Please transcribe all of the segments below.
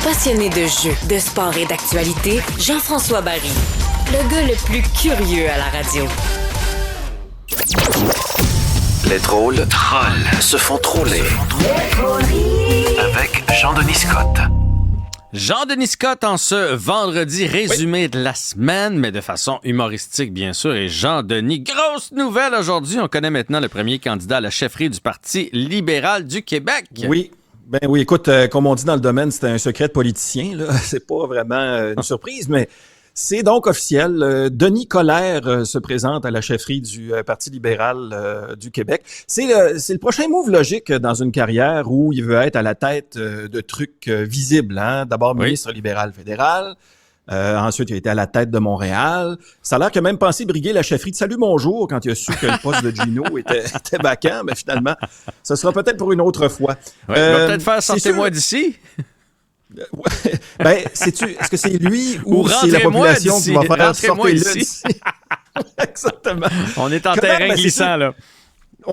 Passionné de jeux, de sport et d'actualité, Jean-François Barry. Le gars le plus curieux à la radio. Les drôles se font troller. Avec Jean-Denis Scott. Jean-Denis Scott en ce vendredi résumé de la semaine, mais de façon humoristique, bien sûr. Et Jean-Denis, grosse nouvelle aujourd'hui. On connaît maintenant le premier candidat à la chefferie du Parti libéral du Québec. Oui. Ben oui, écoute, comme on dit dans le domaine, c'est un secret de politicien, là. C'est pas vraiment une surprise, mais c'est donc officiel. Denis Collaire se présente à la chefferie du Parti libéral du Québec. C'est le prochain move logique dans une carrière où il veut être à la tête de trucs visibles, hein. D'abord ministre libéral fédéral. Ensuite, il a été à la tête de Montréal. Ça a l'air qu'il a même pensé briguer la chefferie de Salut Bonjour quand il a su que le poste de Gino était vacant, mais finalement, ce sera peut-être pour une autre fois. Il va peut-être faire sortez-moi d'ici. Ben, est-ce que c'est lui ou c'est la population qui va faire sortir ici? Exactement. On est en terrain glissant, là.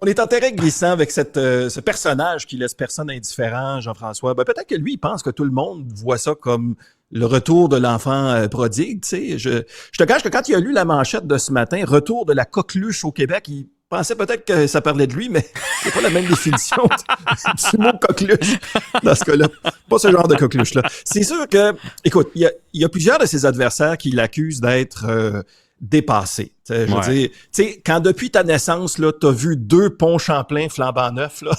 On est en terrain glissant avec ce personnage qui laisse personne indifférent, Jean-François. Ben, peut-être que lui, il pense que tout le monde voit ça comme le retour de l'enfant prodigue. Tu sais, je te cache que quand il a lu la manchette de ce matin, retour de la coqueluche au Québec, il pensait peut-être que ça parlait de lui, mais c'est pas la même définition du mot coqueluche dans ce cas-là. Pas ce genre de coqueluche-là. C'est sûr que, écoute, il y a plusieurs de ses adversaires qui l'accusent d'être dépassé. Je veux dire, tu sais, quand depuis ta naissance, là, t'as vu 2 ponts Champlain flambant neufs, là,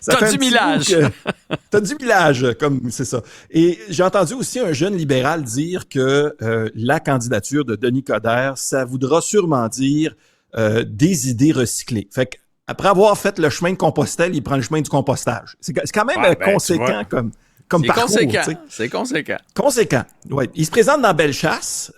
t'as du millage. T'as du millage, comme c'est ça. Et j'ai entendu aussi un jeune libéral dire que la candidature de Denis Coderre, ça voudra sûrement dire des idées recyclées. Fait qu'après avoir fait le chemin de Compostelle, il prend le chemin du compostage. C'est quand même conséquent comme parcours. C'est conséquent. Conséquent, oui. Il se présente dans Bellechasse.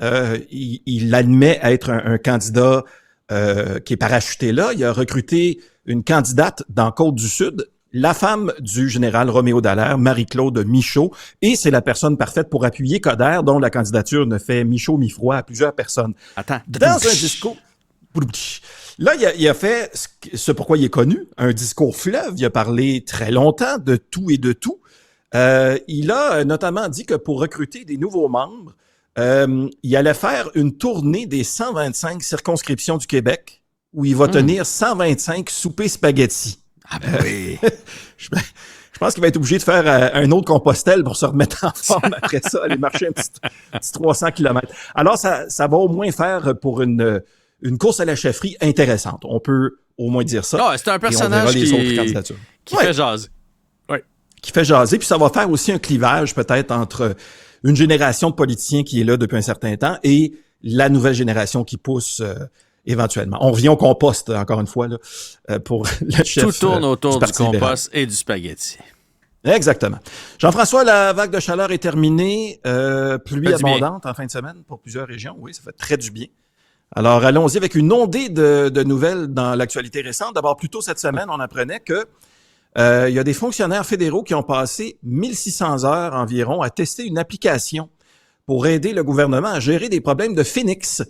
Il admet être un candidat qui est parachuté là. Il a recruté une candidate dans Côte-du-Sud, la femme du général Roméo Dallaire, Marie-Claude Michaud, et c'est la personne parfaite pour appuyer Coderre, dont la candidature ne fait mi-chaud mi-froid à plusieurs personnes. Attends. Dans un discours... Là, il a fait ce pourquoi il est connu, un discours fleuve. Il a parlé très longtemps de tout et de tout. Il a notamment dit que pour recruter des nouveaux membres, il allait faire une tournée des 125 circonscriptions du Québec où il va tenir 125 soupers spaghettis. Ah ben oui! Je pense qu'il va être obligé de faire un autre Compostelle pour se remettre en forme après ça, aller marcher un petit 300 km. Alors, ça va au moins faire pour une course à la chefferie intéressante. On peut au moins dire ça. Non, c'est un personnage qui fait jaser. Qui fait jaser, puis ça va faire aussi un clivage peut-être entre une génération de politiciens qui est là depuis un certain temps et la nouvelle génération qui pousse éventuellement. On revient au compost, encore une fois, là, pour le chef. Tout tourne autour du compost libéral. Et du spaghetti. Exactement. Jean-François, la vague de chaleur est terminée. Pluie abondante en fin de semaine pour plusieurs régions. Oui, ça fait très du bien. Alors, allons-y avec une ondée de nouvelles dans l'actualité récente. D'abord, plus tôt cette semaine, on apprenait que il y a des fonctionnaires fédéraux qui ont passé 1600 heures environ à tester une application pour aider le gouvernement à gérer des problèmes de Phoenix.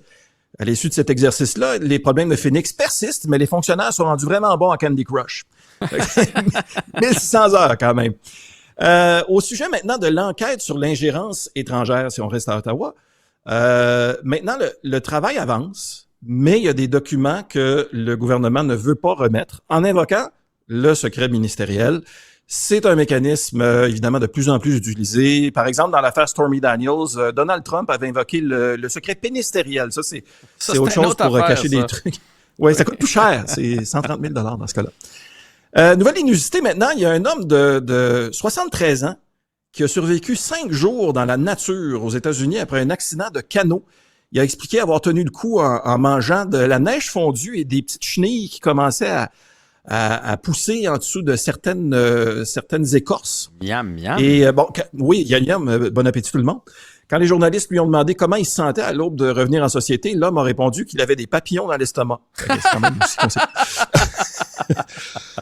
À l'issue de cet exercice-là, les problèmes de Phoenix persistent, mais les fonctionnaires sont rendus vraiment bons à Candy Crush. 1600 heures quand même. Au sujet maintenant de l'enquête sur l'ingérence étrangère, si on reste à Ottawa, maintenant le travail avance, mais il y a des documents que le gouvernement ne veut pas remettre en invoquant le secret ministériel. C'est un mécanisme, évidemment, de plus en plus utilisé. Par exemple, dans l'affaire Stormy Daniels, Donald Trump avait invoqué le secret ministériel. Ça, c'est autre chose pour cacher des trucs. Oui, ça coûte plus cher. C'est 130 000 dans ce cas-là. Nouvelle inusité maintenant, il y a un homme de 73 ans qui a survécu 5 jours dans la nature aux États-Unis après un accident de canot. Il a expliqué avoir tenu le coup en mangeant de la neige fondue et des petites chenilles qui commençaient à pousser en dessous de certaines écorces. Miam, miam. Et oui, yam, bon appétit tout le monde. Quand les journalistes lui ont demandé comment il se sentait à l'aube de revenir en société, l'homme a répondu qu'il avait des papillons dans l'estomac. C'est quand même aussi conséquent.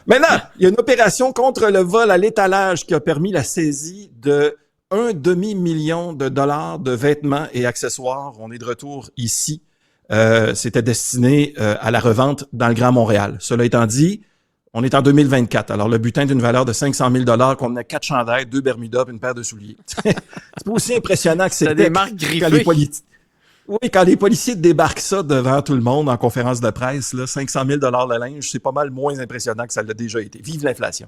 Maintenant, il y a une opération contre le vol à l'étalage qui a permis la saisie de $1 demi-million de vêtements et accessoires. On est de retour ici. C'était destiné à la revente dans le Grand Montréal. Cela étant dit, On est en 2024. Alors, le butin d'une valeur de 500 000 qu'on a 4 chandails, 2 Bermudas et une paire de souliers. C'est pas aussi impressionnant que c'était des marques griffées. Quand les policiers débarquent ça devant tout le monde en conférence de presse, là, 500 000 le linge, c'est pas mal moins impressionnant que ça l'a déjà été. Vive l'inflation.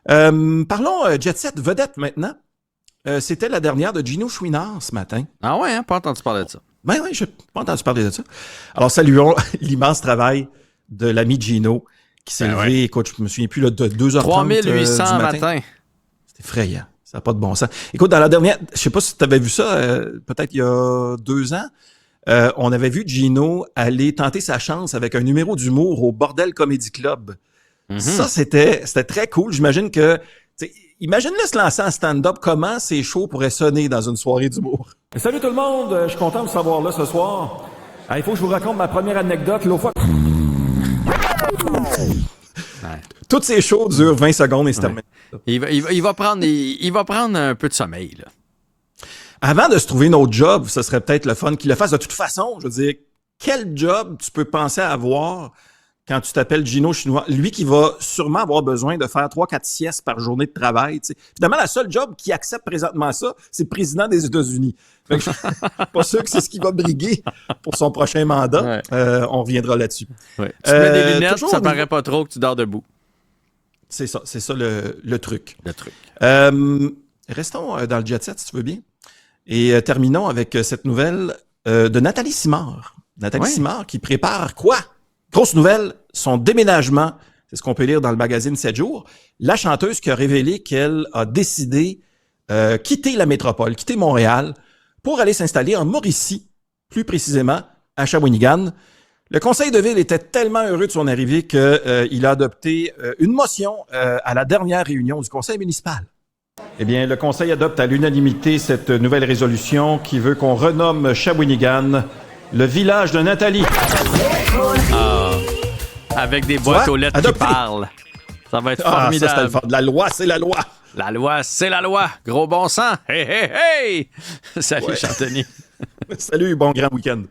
Parlons Jet Set vedette maintenant. C'était la dernière de Gino Chouinard ce matin. Ah ouais, hein? Pas entendu parler de ça. Ben oui, je n'ai pas entendu parler de ça. Alors, saluons l'immense travail de l'ami Gino qui s'est levé, écoute, je me souviens plus, là, de 2h30 3800 du matin. C'est effrayant. Ça n'a pas de bon sens. Écoute, dans la dernière, je sais pas si tu avais vu ça, peut-être il y a 2 ans, on avait vu Gino aller tenter sa chance avec un numéro d'humour au Bordel Comedy Club. Ça, c'était très cool. J'imagine que, imagine-le se lancer en stand-up, comment ces shows pourraient sonner dans une soirée d'humour. Salut tout le monde, je suis content de vous savoir là ce soir. Il faut que je vous raconte ma première anecdote. L'autre fois... Toutes ces shows durent 20 secondes et c'est terminé. Il va prendre un peu de sommeil, là. Avant de se trouver une autre job, ce serait peut-être le fun qu'il le fasse. De toute façon, je veux dire, quel job tu peux penser avoir quand tu t'appelles Gino Chouinard? Lui qui va sûrement avoir besoin de faire 3-4 siestes par journée de travail. T'sais. Finalement, la seule job qui accepte présentement ça, c'est le président des États-Unis. Fait que je suis pas sûr que c'est ce qui va briguer pour son prochain mandat. Ouais. On reviendra là-dessus. Ouais. Tu mets des lunettes, ça paraît pas trop que tu dors debout. C'est ça le truc. Le truc. Restons dans le jet set, si tu veux bien. Et terminons avec cette nouvelle de Nathalie Simard. Nathalie Simard qui prépare quoi? Grosse nouvelle, son déménagement. C'est ce qu'on peut lire dans le magazine 7 jours. La chanteuse qui a révélé qu'elle a décidé quitter la métropole, quitter Montréal, pour aller s'installer en Mauricie, plus précisément à Shawinigan. Le conseil de ville était tellement heureux de son arrivée qu'il a adopté une motion à la dernière réunion du conseil municipal. Eh bien, le conseil adopte à l'unanimité cette nouvelle résolution qui veut qu'on renomme Shawinigan le village de Nathalie. Avec des boîtes aux lettres qui parlent. Ça va être formidable. Ça, c'était le fun. La loi, c'est la loi. La loi, c'est la loi. Gros bon sang. Hey, hey, hey! Salut, Chantony. Salut, bon grand week-end.